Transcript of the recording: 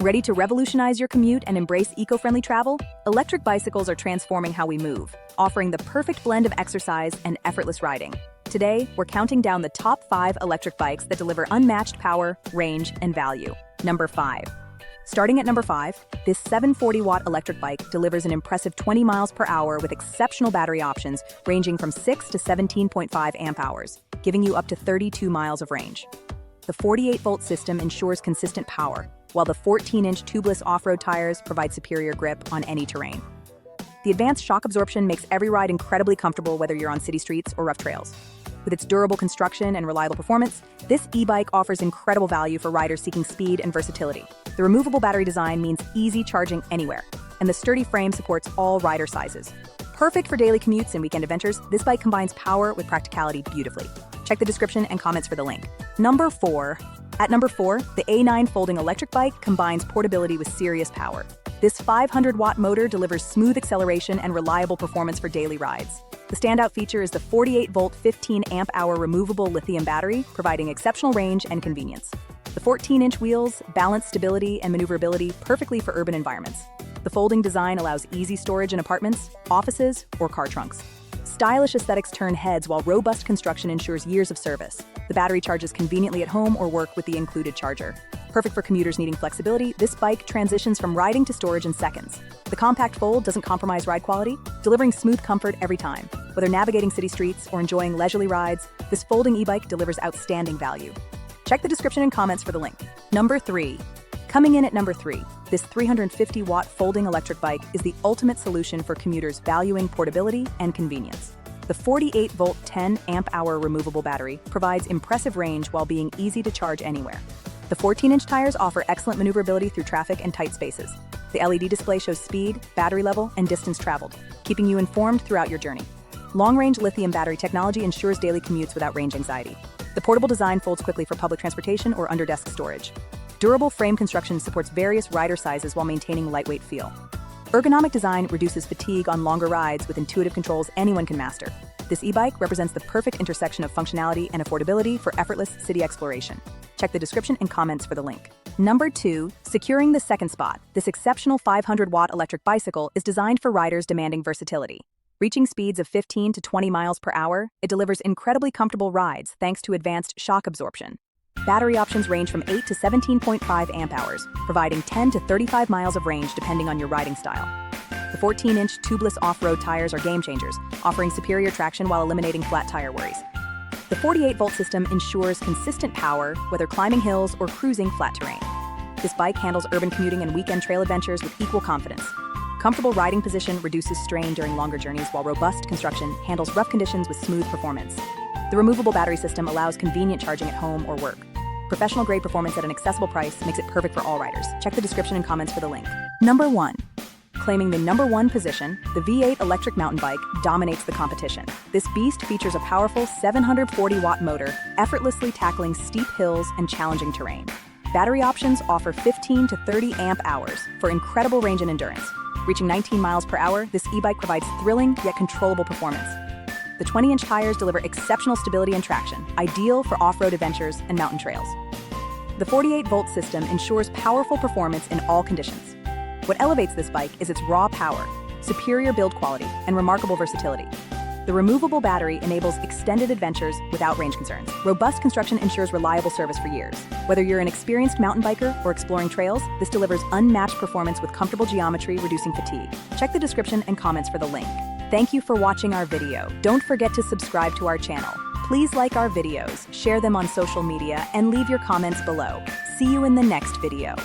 Ready to revolutionize your commute and embrace eco-friendly travel? Electric bicycles are transforming how we move, offering the perfect blend of exercise and effortless riding. Today, we're counting down the top 5 electric bikes that deliver unmatched power, range, and value. Number 5. Starting at number 5, this 740-watt electric bike delivers an impressive 20 miles per hour with exceptional battery options ranging from 6 to 17.5 amp hours, giving you up to 32 miles of range. The 48-volt system ensures consistent power, while the 14-inch tubeless off-road tires provide superior grip on any terrain. The advanced shock absorption makes every ride incredibly comfortable whether you're on city streets or rough trails. With its durable construction and reliable performance, this e-bike offers incredible value for riders seeking speed and versatility. The removable battery design means easy charging anywhere, and the sturdy frame supports all rider sizes. Perfect for daily commutes and weekend adventures, this bike combines power with practicality beautifully. Check the description and comments for the link. Number 4. At number 4, the A9 folding electric bike combines portability with serious power. This 500-watt motor delivers smooth acceleration and reliable performance for daily rides. The standout feature is the 48-volt 15-amp-hour removable lithium battery, providing exceptional range and convenience. The 14-inch wheels balance stability and maneuverability perfectly for urban environments. The folding design allows easy storage in apartments, offices, or car trunks. Stylish aesthetics turn heads while robust construction ensures years of service. The battery charges conveniently at home or work with the included charger. Perfect for commuters needing flexibility, this bike transitions from riding to storage in seconds. The compact fold doesn't compromise ride quality, delivering smooth comfort every time. Whether navigating city streets or enjoying leisurely rides, this folding e-bike delivers outstanding value. Check the description and comments for the link. Number 3. Coming in at number 3, this 350-watt folding electric bike is the ultimate solution for commuters valuing portability and convenience. The 48-volt 10-amp-hour removable battery provides impressive range while being easy to charge anywhere. The 14-inch tires offer excellent maneuverability through traffic and tight spaces. The LED display shows speed, battery level, and distance traveled, keeping you informed throughout your journey. Long-range lithium battery technology ensures daily commutes without range anxiety. The portable design folds quickly for public transportation or under-desk storage. Durable frame construction supports various rider sizes while maintaining lightweight feel. Ergonomic design reduces fatigue on longer rides with intuitive controls anyone can master. This e-bike represents the perfect intersection of functionality and affordability for effortless city exploration. Check the description and comments for the link. Number 2, securing the second spot, this exceptional 500-watt electric bicycle is designed for riders demanding versatility. Reaching speeds of 15 to 20 miles per hour, it delivers incredibly comfortable rides thanks to advanced shock absorption. Battery options range from 8 to 17.5 amp hours, providing 10 to 35 miles of range depending on your riding style. The 14-inch tubeless off-road tires are game changers, offering superior traction while eliminating flat tire worries. The 48-volt system ensures consistent power whether climbing hills or cruising flat terrain. This bike handles urban commuting and weekend trail adventures with equal confidence. Comfortable riding position reduces strain during longer journeys while robust construction handles rough conditions with smooth performance. The removable battery system allows convenient charging at home or work. Professional-grade performance at an accessible price makes it perfect for all riders. Check the description and comments for the link. Number 1. Claiming the number 1 position, the V8 electric mountain bike dominates the competition. This beast features a powerful 740-watt motor, effortlessly tackling steep hills and challenging terrain. Battery options offer 15 to 30 amp hours for incredible range and endurance. Reaching 19 miles per hour, this e-bike provides thrilling yet controllable performance. The 20-inch tires deliver exceptional stability and traction, ideal for off-road adventures and mountain trails. The 48-volt system ensures powerful performance in all conditions. What elevates this bike is its raw power, superior build quality, and remarkable versatility. The removable battery enables extended adventures without range concerns. Robust construction ensures reliable service for years. Whether you're an experienced mountain biker or exploring trails, this delivers unmatched performance with comfortable geometry, reducing fatigue. Check the description and comments for the link. Thank you for watching our video. Don't forget to subscribe to our channel. Please like our videos, share them on social media, and leave your comments below. See you in the next video.